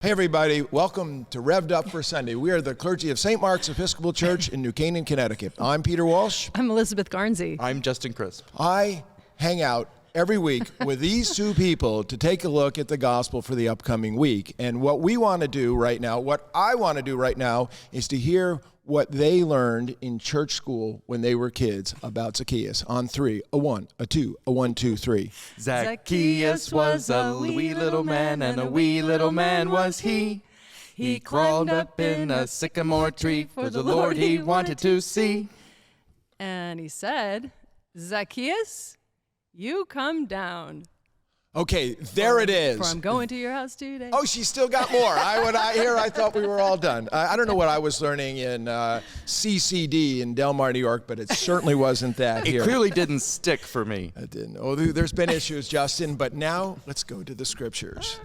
Hey everybody, welcome to Rev'd Up for Sunday. We are the clergy of St. Mark's Episcopal Church in New Canaan, Connecticut. I'm Peter Walsh. I'm Elizabeth Garnsey. I'm Justin Crisp. I hang out every week with these two people to take a look at the gospel for the upcoming week. And what I want to do right now is to hear what they learned in church school when they were kids about Zacchaeus. On three, a one, a two, a 1, 2, 3. Zacchaeus was a wee little man, and a wee little man was he. He crawled up in a sycamore tree, for the Lord he wanted to see. And he said, Zacchaeus, you come down. Okay, there it is. For I'm going to your house today. Oh, she still got more. I thought we were all done. I don't know what I was learning in CCD in Del Mar, New York, but it certainly wasn't that here. It clearly didn't stick for me. It didn't. Oh, there's been issues, Justin, but now let's go to the scriptures.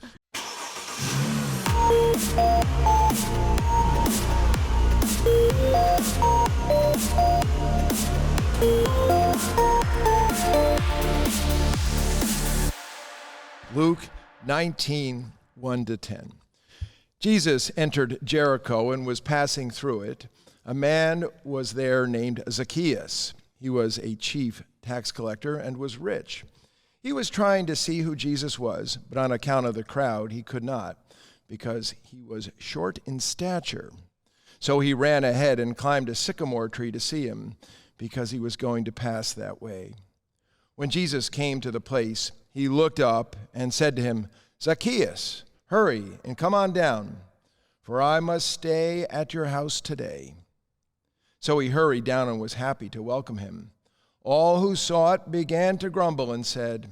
Luke 19, 1-10. Jesus entered Jericho and was passing through it. A man was there named Zacchaeus. He was a chief tax collector and was rich. He was trying to see who Jesus was, but on account of the crowd, he could not, because he was short in stature. So he ran ahead and climbed a sycamore tree to see him, because he was going to pass that way. When Jesus came to the place, he looked up and said to him, Zacchaeus, hurry and come on down, for I must stay at your house today. So he hurried down and was happy to welcome him. All who saw it began to grumble and said,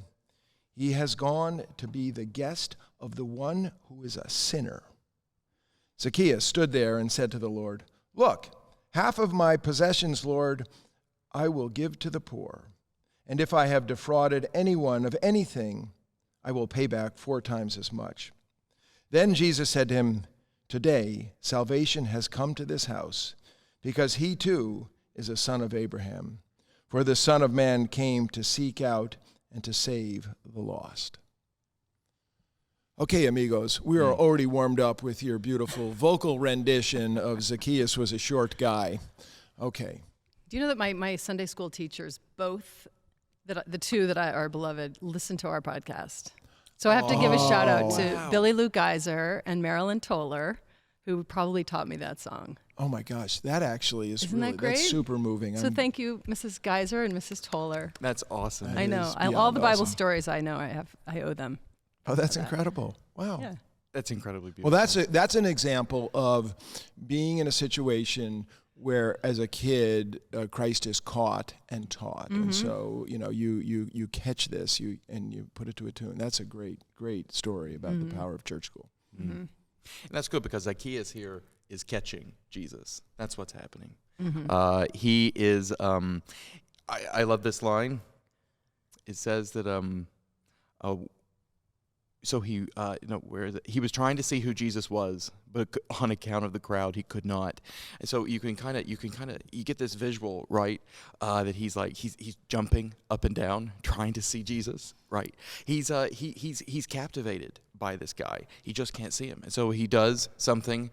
he has gone to be the guest of the one who is a sinner. Zacchaeus stood there and said to the Lord, look, half of my possessions, Lord, I will give to the poor. And if I have defrauded anyone of anything, I will pay back 4 times as much. Then Jesus said to him, today salvation has come to this house, because he too is a son of Abraham. For the Son of Man came to seek out and to save the lost. Okay, amigos, we are already warmed up with your beautiful vocal rendition of Zacchaeus was a short guy. Okay. Do you know that my Sunday school teachers, both, the two that are beloved, listen to our podcast? So I have to give a shout out to Billy Lou Geiser and Marilyn Toller, who probably taught me that song. Oh my gosh, that actually is Isn't that great? That's super moving. So thank you, Mrs. Geiser and Mrs. Toller. That's awesome. I know. All the Bible stories I know I owe them. Oh, that's incredible. Wow. Yeah. That's incredibly beautiful. Well, that's an example of being in a situation where, as a kid, Christ is caught and taught, and so you catch this, and you put it to a tune. That's a great story about the power of church school. And that's good, because Zacchaeus here is catching Jesus. That's what's happening. He is. I love this line. It says that so he, where is it? He was trying to see who Jesus was, but on account of the crowd, he could not. And so you get this visual, right? That he's jumping up and down, trying to see Jesus, right? He's captivated by this guy. He just can't see him, and so he does something.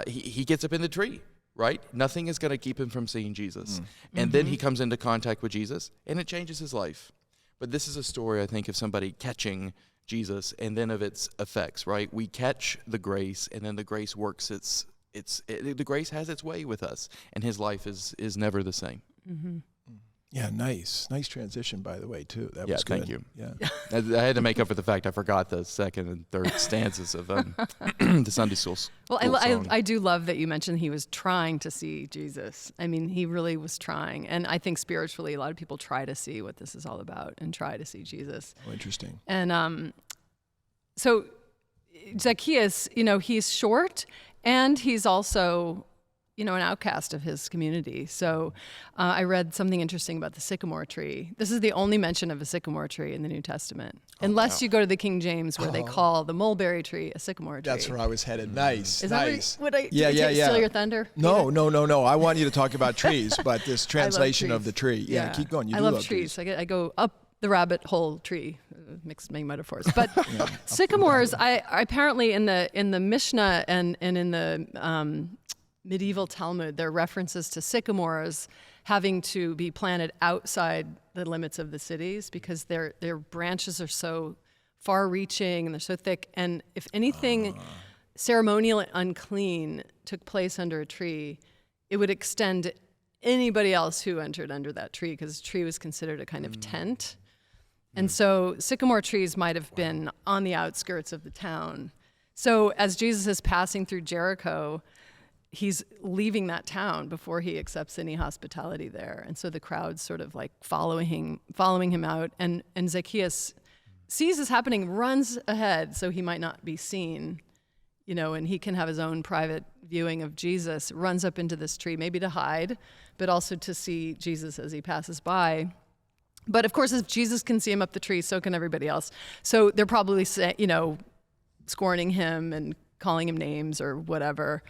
He gets up in the tree, right? Nothing is going to keep him from seeing Jesus, and then he comes into contact with Jesus, and it changes his life. But this is a story, I think, of somebody catching Jesus, and then of its effects, right? We catch the grace, and then the grace works the grace has its way with us, and his life is never the same. Yeah, nice transition, by the way, too. That was good. Thank you. Yeah, I had to make up for the fact I forgot the second and third stanzas of the Sunday school. Well, song. I do love that you mentioned he was trying to see Jesus. I mean, he really was trying, and I think spiritually, a lot of people try to see what this is all about and try to see Jesus. Oh, interesting. And so Zacchaeus, he's short, and he's also an outcast of his community. So I read something interesting about the sycamore tree. This is the only mention of a sycamore tree in the New Testament, unless you go to the King James, where they call the mulberry tree a sycamore tree. That's where I was headed. Nice. Is nice. That what did I steal your thunder? No. I want you to talk about trees, but this translation of the tree. Yeah, keep going. I love trees. I go up the rabbit hole tree mixed metaphors. But sycamores, I apparently in the Mishnah and in the medieval Talmud, there are references to sycamores having to be planted outside the limits of the cities because their branches are so far-reaching and they're so thick. And if anything ceremonial unclean took place under a tree, it would extend anybody else who entered under that tree, because the tree was considered a kind of tent. And so sycamore trees might have been on the outskirts of the town. So as Jesus is passing through Jericho, he's leaving that town before he accepts any hospitality there. And so the crowd's sort of like following him out. And Zacchaeus sees this happening, runs ahead so he might not be seen, and he can have his own private viewing of Jesus, runs up into this tree, maybe to hide, but also to see Jesus as he passes by. But of course, if Jesus can see him up the tree, so can everybody else. So they're probably scorning him and calling him names or whatever.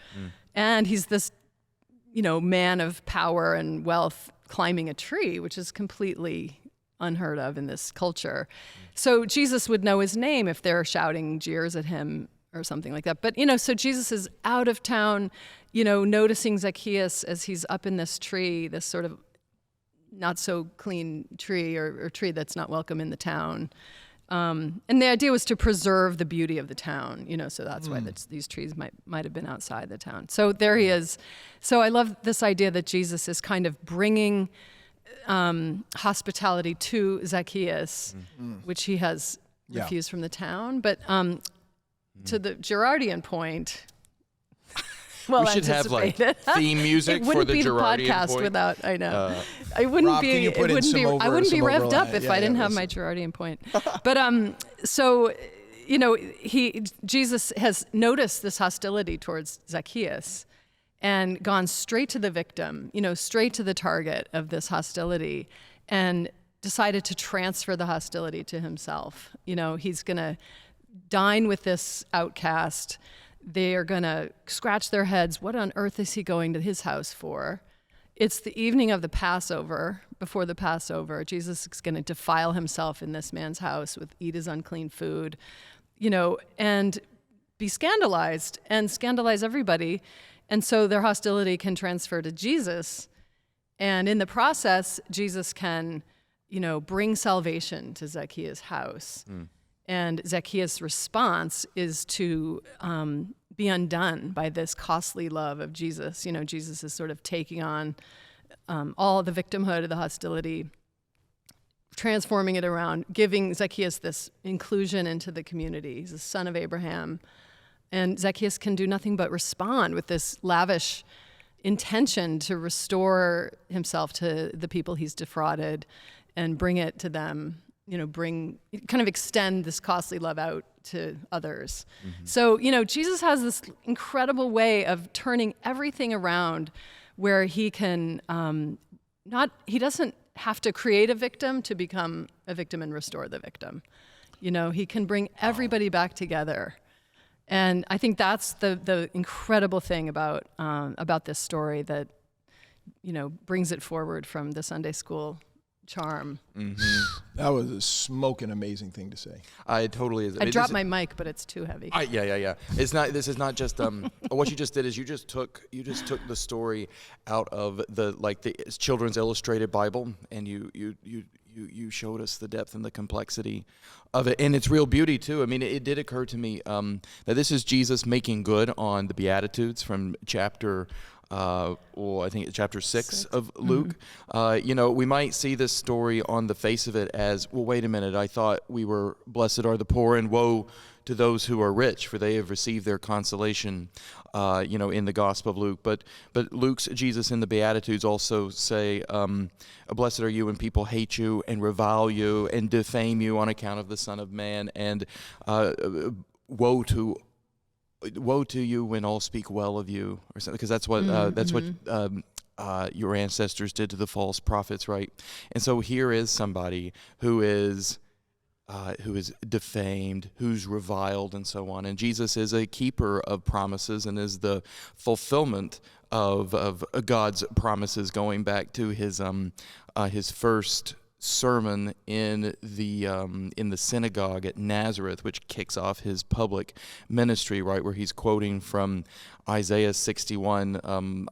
And he's this, man of power and wealth climbing a tree, which is completely unheard of in this culture. So Jesus would know his name if they're shouting jeers at him or something like that. But, so Jesus is out of town, noticing Zacchaeus as he's up in this tree, this sort of not so clean tree or tree that's not welcome in the town. And the idea was to preserve the beauty of the town, so that's why these trees might have been outside the town. So there he is. So I love this idea that Jesus is kind of bringing hospitality to Zacchaeus, which he has refused from the town. But to the Girardian point, well, we should have like theme music for the Girardian point. It wouldn't be the podcast without. I know. I wouldn't Rob, be. can you put It wouldn't be. I wouldn't be revved up if I didn't have my Girardian point. But so, Jesus has noticed this hostility towards Zacchaeus, and gone straight to the victim. Straight to the target of this hostility, and decided to transfer the hostility to himself. He's going to dine with this outcast. They are going to scratch their heads. What on earth is he going to his house for? It's the evening of the Passover. Before the Passover, Jesus is going to defile himself in this man's house, eat his unclean food, and be scandalized and scandalize everybody. And so their hostility can transfer to Jesus. And in the process, Jesus can, bring salvation to Zacchaeus' house. And Zacchaeus' response is to be undone by this costly love of Jesus. Jesus is sort of taking on all the victimhood of the hostility, transforming it around, giving Zacchaeus this inclusion into the community. He's the son of Abraham. And Zacchaeus can do nothing but respond with this lavish intention to restore himself to the people he's defrauded and bring it to them. Kind of extend this costly love out to others. So, Jesus has this incredible way of turning everything around where he can he doesn't have to create a victim to become a victim and restore the victim. He can bring everybody back together. And I think that's the incredible thing about this story that, brings it forward from the Sunday school charm. That was a smoking amazing thing to say. It totally is. I dropped my mic, but it's too heavy. Yeah. It's not. This is not just. What you just did is you just took the story out of the children's illustrated Bible, and you showed us the depth and the complexity of it, and its real beauty too. I mean, it did occur to me that this is Jesus making good on the Beatitudes from chapter. I think it's chapter 6 of Luke. We might see this story on the face of it as, well, wait a minute, I thought we were blessed are the poor and woe to those who are rich, for they have received their consolation, in the Gospel of Luke. But Luke's Jesus in the Beatitudes also say, blessed are you when people hate you and revile you and defame you on account of the Son of Man, and woe to you when all speak well of you, or something, because that's what your ancestors did to the false prophets, right? And so here is somebody who is defamed, who's reviled, and so on. And Jesus is a keeper of promises and is the fulfillment of God's promises, going back to his first sermon in the synagogue at Nazareth, which kicks off his public ministry, right, where he's quoting from Isaiah 61,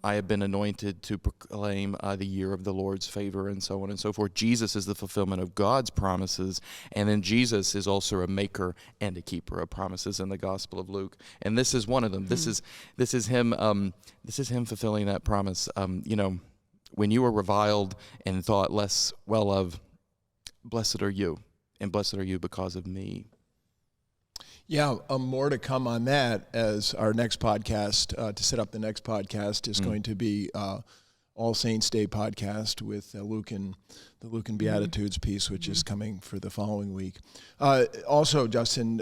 I have been anointed to proclaim the year of the Lord's favor, and so on and so forth. Jesus is the fulfillment of God's promises, and then Jesus is also a maker and a keeper of promises in the Gospel of Luke, and this is one of them. Mm-hmm. This is him fulfilling that promise. When you are reviled and thought less well of, blessed are you, and blessed are you because of me. Yeah, more to come on that as our next podcast, to set up the next podcast, is going to be All Saints Day podcast with the Lucan Beatitudes piece, which is coming for the following week. Also, Justin,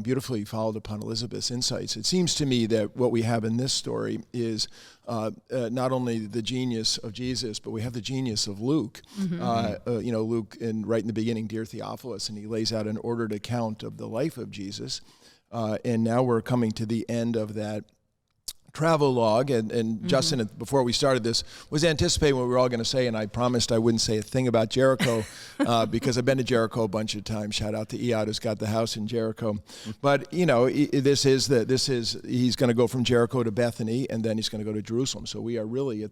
beautifully followed upon Elizabeth's insights, it seems to me that what we have in this story is not only the genius of Jesus, but we have the genius of Luke. Luke, right in the beginning, Dear Theophilus, and he lays out an ordered account of the life of Jesus. And now we're coming to the end of that travel log, and Justin, before we started this, was anticipating what we were all going to say, and I promised I wouldn't say a thing about Jericho because I've been to Jericho a bunch of times. Shout out to Eod, who's got the house in Jericho. But he's going to go from Jericho to Bethany, and then he's going to go to Jerusalem. So we are really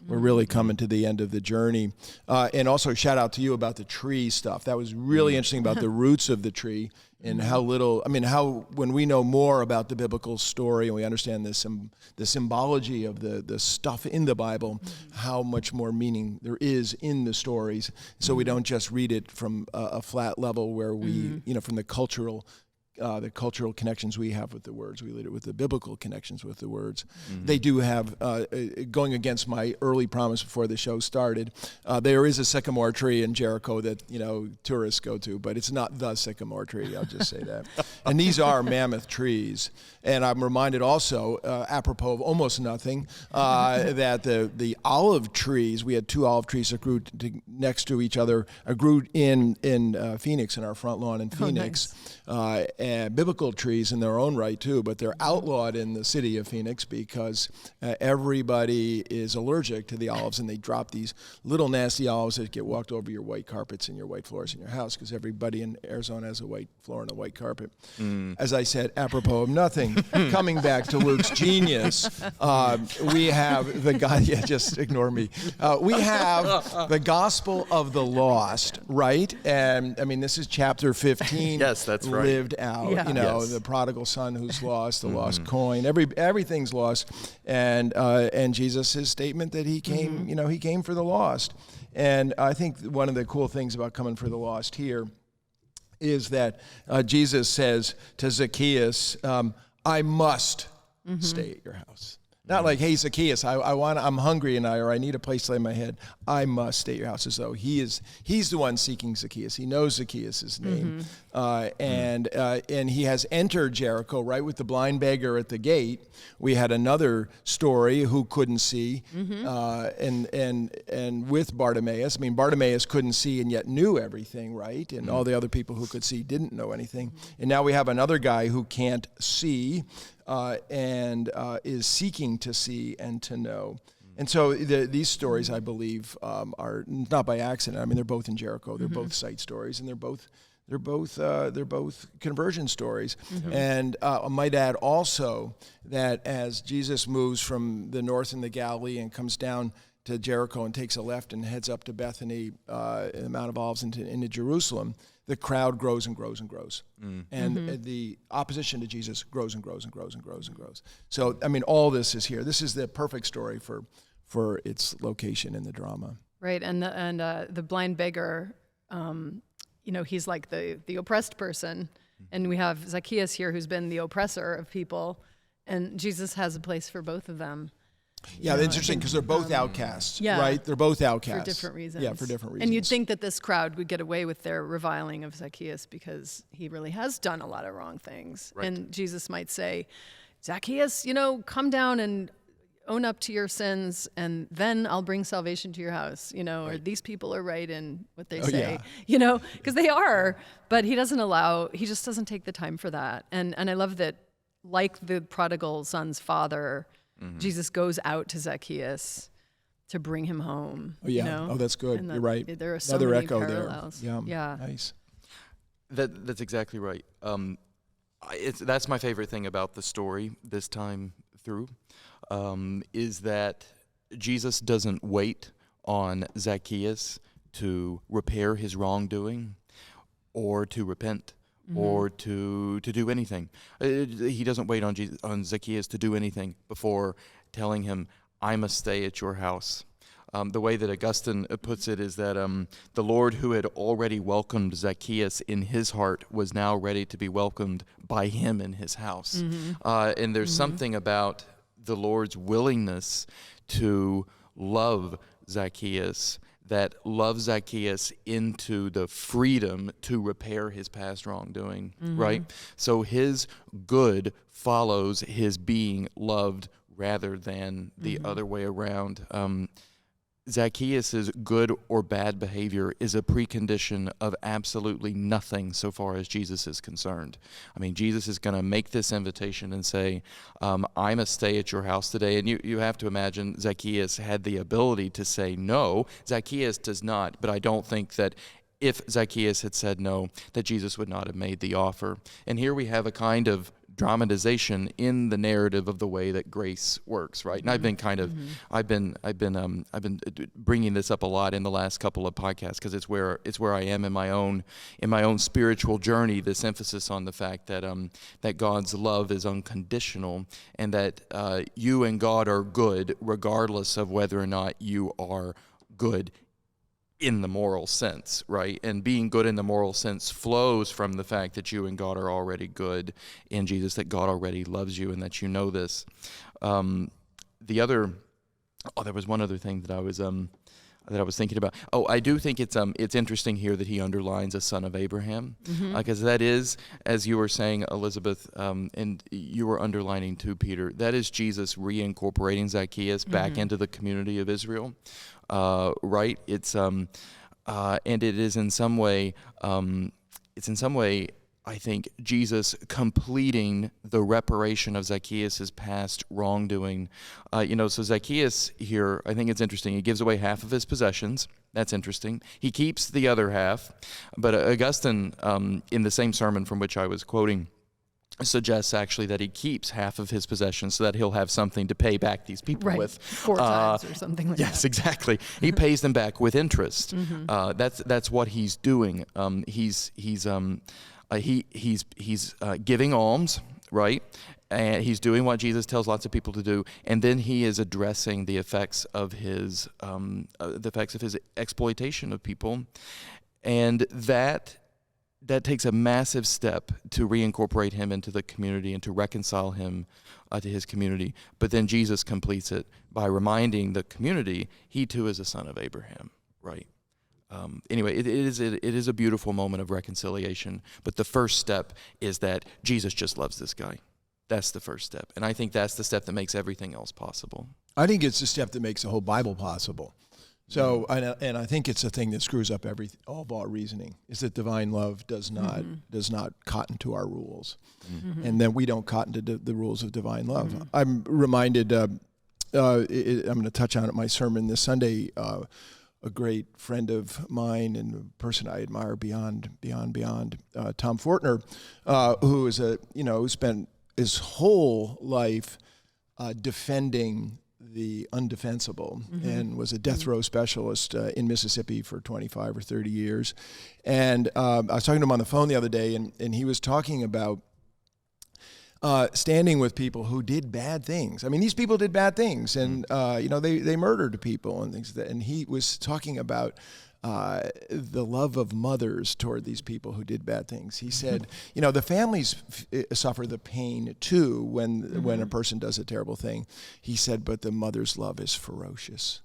we're really coming to the end of the journey. And also shout out to you about the tree stuff. That was really interesting about the roots of the tree. And when we know more about the biblical story and we understand the symbology of the stuff in the Bible, how much more meaning there is in the stories. So we don't just read it from a flat level where we, from the cultural connections we have with the words. We lead it with the biblical connections with the words. They do have, going against my early promise before the show started, there is a sycamore tree in Jericho that, tourists go to, but it's not the sycamore tree, I'll just say that. And these are mammoth trees. And I'm reminded also, apropos of almost nothing, that the olive trees, we had 2 olive trees that grew next to each other, grew in Phoenix, in our front lawn in Phoenix. Nice. And biblical trees in their own right too, but they're outlawed in the city of Phoenix because everybody is allergic to the olives, and they drop these little nasty olives that get walked over your white carpets and your white floors in your house, because everybody in Arizona has a white floor and a white carpet. As I said, apropos of nothing, coming back to Luke's genius, we have the God. Yeah, just ignore me. We have the Gospel of the Lost, right? And this is chapter 15. Yes, that's right. Lived out. The prodigal son who's lost, the lost coin, everything's lost, and Jesus' statement that he came, he came for the lost. And I think one of the cool things about coming for the lost here is that Jesus says to Zacchaeus, I must stay at your house. Not like, hey, Zacchaeus, I'm hungry or I need a place to lay my head. I must stay at your house, as though he's the one seeking Zacchaeus. He knows Zacchaeus' name. And he has entered Jericho, right, with the blind beggar at the gate. We had another story who couldn't see, and with Bartimaeus. Bartimaeus couldn't see and yet knew everything, right? And all the other people who could see didn't know anything. And now we have another guy who can't see, and is seeking to see and to know. And so these stories, I believe, are not by accident. They're both in Jericho. They're both sight stories, and they're both conversion stories. And I might add also that as Jesus moves from the north in the Galilee and comes down to Jericho and takes a left and heads up to Bethany, in the Mount of Olives into Jerusalem, the crowd grows and grows and grows. And the opposition to Jesus grows and grows and grows and grows and grows. So, all this is here. This is the perfect story for its location in the drama. Right, and the blind beggar, he's like the oppressed person. And we have Zacchaeus here, who's been the oppressor of people. And Jesus has a place for both of them. Yeah, it's interesting because they're both outcasts, right? They're both outcasts. For different reasons. Yeah, for different reasons. And you'd think that this crowd would get away with their reviling of Zacchaeus because he really has done a lot of wrong things. Right. And Jesus might say, Zacchaeus, come down and own up to your sins, and then I'll bring salvation to your house, or these people are right in what they say, because they are, but he just doesn't take the time for that. And I love that, like the prodigal son's father, Jesus goes out to Zacchaeus to bring him home. Oh, yeah. You know? Oh, that's good. And You're right. There are so Another many echo parallels. there. Yeah. Nice. That's exactly right. That's my favorite thing about the story this time through, is that Jesus doesn't wait on Zacchaeus to repair his wrongdoing or to repent or to do anything. He doesn't wait on Zacchaeus to do anything before telling him, I must stay at your house. The way that Augustine puts it is that the Lord, who had already welcomed Zacchaeus in his heart, was now ready to be welcomed by him in his house. And there's something about the Lord's willingness to love Zacchaeus that loves Zacchaeus into the freedom to repair his past wrongdoing, right? So his good follows his being loved rather than the other way around. Zacchaeus' good or bad behavior is a precondition of absolutely nothing so far as Jesus is concerned. I mean, Jesus is going to make this invitation and say, I must stay at your house today. And you have to imagine Zacchaeus had the ability to say no. Zacchaeus does not, but I don't think that if Zacchaeus had said no, that Jesus would not have made the offer. And here we have a kind of dramatization in the narrative of the way that grace works, right? And I've been kind of, I've been bringing this up a lot in the last couple of podcasts because it's where I am in my own spiritual journey. This emphasis on the fact that that God's love is unconditional and that you and God are good regardless of whether or not you are good in the moral sense, right? And being good in the moral sense flows from the fact that you and God are already good in Jesus, that God already loves you and that you know this. There was one other thing that I was thinking about. Oh, I do think it's interesting here that he underlines a son of Abraham, because that is, as you were saying, Elizabeth, and you were underlining too, Peter, that is Jesus reincorporating Zacchaeus back into the community of Israel. Right? It's and it is in some way, I think, Jesus completing the reparation of Zacchaeus' past wrongdoing. So Zacchaeus here, I think it's interesting. He gives away half of his possessions. That's interesting. He keeps the other half. But Augustine, in the same sermon from which I was quoting, suggests actually that he keeps half of his possessions so that he'll have something to pay back these people with. 4 times or something like that. Yes, exactly. He pays them back with interest. That's what he's doing. He's giving alms, right? And he's doing what Jesus tells lots of people to do, and then he is addressing the effects of his exploitation of people, and that takes a massive step to reincorporate him into the community and to reconcile him to his community. But then Jesus completes it by reminding the community he too is a son of Abraham, right? Anyway, it is a beautiful moment of reconciliation. But the first step is that Jesus just loves this guy. That's the first step. And I think that's the step that makes everything else possible. I think it's the step that makes the whole Bible possible. So, and I think it's the thing that screws up all of our reasoning, is that divine love does not cotton to our rules, and then we don't cotton to the rules of divine love. I'm reminded, I'm going to touch on it in my sermon this Sunday. A great friend of mine and a person I admire beyond, Tom Fortner, who is who spent his whole life defending the undefensible and was a death row specialist in Mississippi for 25 or 30 years. And I was talking to him on the phone the other day, and he was talking about standing with people who did bad things. I mean, these people did bad things, and they murdered people and things like that. And he was talking about the love of mothers toward these people who did bad things. He said, the families suffer the pain too when a person does a terrible thing. He said, but the mother's love is ferocious.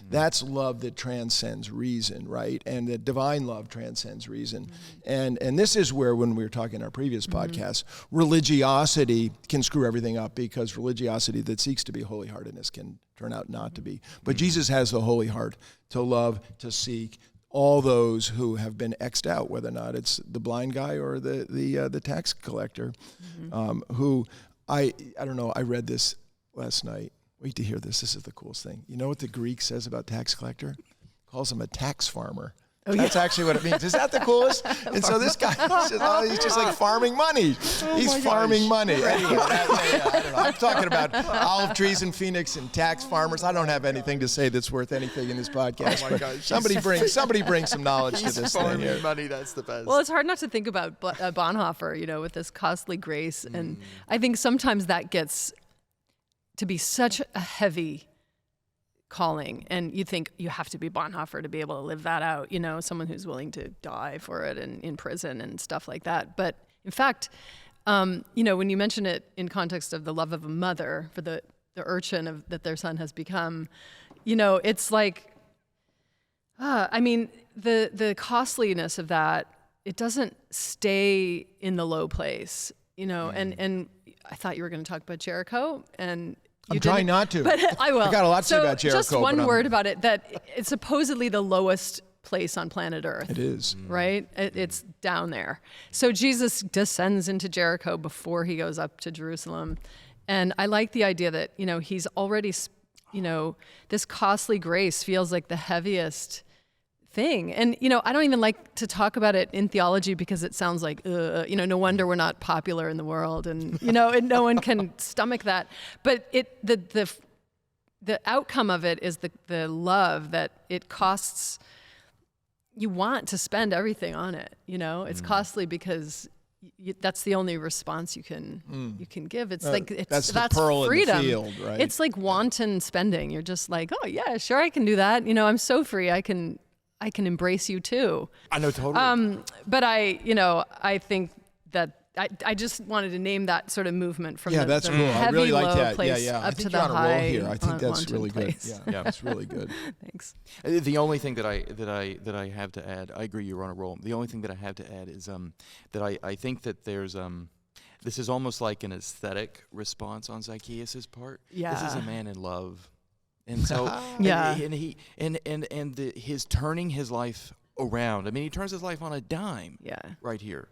That's love that transcends reason, right? And the divine love transcends reason. And this is where, when we were talking in our previous podcast, religiosity can screw everything up, because religiosity that seeks to be holy-heartedness can turn out not to be. But Jesus has the holy heart to love, to seek all those who have been X'd out, whether or not it's the blind guy or the tax collector, who I don't know, I read this last night. Wait to hear this. This is the coolest thing. You know what the Greek says about tax collector? Calls him a tax farmer. Oh, That's actually what it means. Is that the coolest? And so this guy, he's just like farming money. He's farming money. Anyway, I don't know. I'm talking about olive trees in Phoenix and tax farmers. I don't have anything to say that's worth anything in this podcast. Oh my gosh. Somebody bring some knowledge to this thing Farming here. money, that's the best. Well, it's hard not to think about Bonhoeffer, with this costly grace. And I think sometimes that gets to be such a heavy calling, and you think you have to be Bonhoeffer to be able to live that out, someone who's willing to die for it and in prison and stuff like that. But in fact, when you mention it in context of the love of a mother for the urchin that their son has become, it's like, the costliness of that, it doesn't stay in the low place, and I thought you were going to talk about Jericho, and I'm trying not to. But I will. I got a lot to say about Jericho. Just one word about it, that it's supposedly the lowest place on planet Earth. It is. Right? It's down there. So Jesus descends into Jericho before he goes up to Jerusalem. And I like the idea that, he's already, this costly grace feels like the heaviest thing. And, I don't even like to talk about it in theology because it sounds like, no wonder we're not popular in the world, and, and no one can stomach that. But the outcome of it is the love that it costs. You want to spend everything on it, it's costly because that's the only response you can give. It's that's pearl freedom. In the field, right? It's like wanton spending. You're just like, oh yeah, sure, I can do that. I'm so free. I can embrace you too. I know, totally. But I think that I just wanted to name that sort of movement from the that's cool. heavy I really like low that. place up to think the you're on a roll high. here. I think that's wanton really place. good. Yeah, it's really good. Thanks. The only thing that I have to add, I agree you're on a roll. The only thing that I have to add is that I think that there's this is almost like an aesthetic response on Zacchaeus' part. Yeah. This is a man in love. And so Yeah. and his turning his life around. I mean, he turns his life on a dime. Yeah. Right here.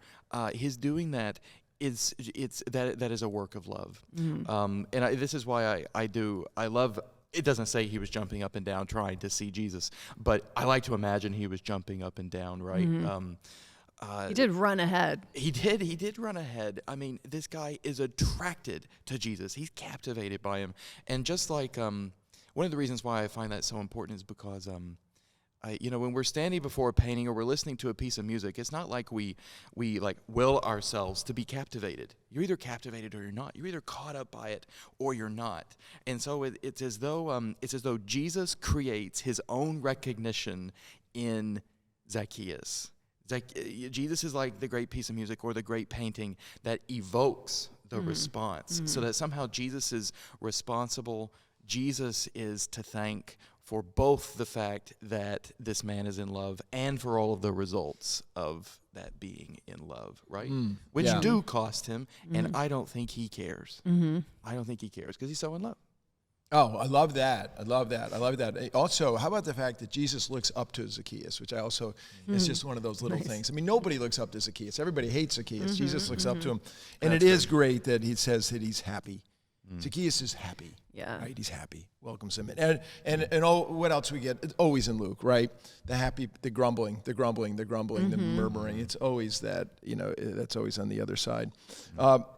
His doing that that is a work of love. Mm-hmm. And this is why I love. It doesn't say he was jumping up and down trying to see Jesus, but I like to imagine he was jumping up and down. Right. Mm-hmm. He did run ahead. He did run ahead. I mean, this guy is attracted to Jesus. He's captivated by him. And just like one of the reasons why I find that so important is because when we're standing before a painting or we're listening to a piece of music, it's not like we like will ourselves to be captivated. You're either captivated or you're not. You're either caught up by it or you're not. And so it's as though Jesus creates his own recognition in Zacchaeus. Jesus is like the great piece of music or the great painting that evokes the response, so that somehow Jesus is responsible. Jesus is to thank for both the fact that this man is in love and for all of the results of that being in love, right? Which do cost him, and I don't think he cares. I don't think he cares because he's so in love. Oh, I love that. Also, how about the fact that Jesus looks up to Zacchaeus, which I also is just one of those little things. I mean, nobody looks up to Zacchaeus. Everybody hates Zacchaeus. Jesus looks up to him. And it is great that he says that he's happy. Zacchaeus is happy. Yeah. Right? He's happy. Welcomes him in. And what else we get? It's always in Luke, right? The happy, the grumbling, the murmuring. It's always that, that's always on the other side.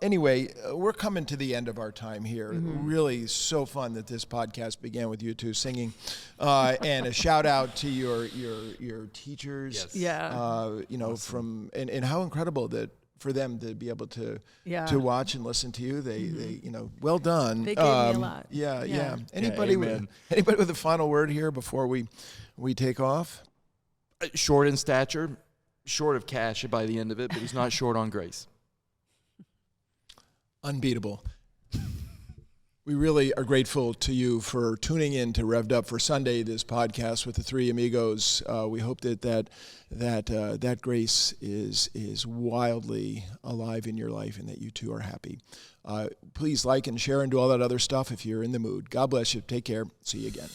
Anyway, we're coming to the end of our time here. Really so fun that this podcast began with you two singing. And a shout out to your teachers. Yes. Yeah. Awesome. And how incredible that for them to be able to watch and listen to you. They well done. They gave me a lot. Yeah. Anybody with a final word here before we take off? Short in stature, short of cash by the end of it, but he's not short on grace. Unbeatable. We really are grateful to you for tuning in to Rev'd Up for Sunday, this podcast with the three amigos. We hope that grace is wildly alive in your life and that you too are happy. Please like and share and do all that other stuff if you're in the mood. God bless you. Take care. See you again.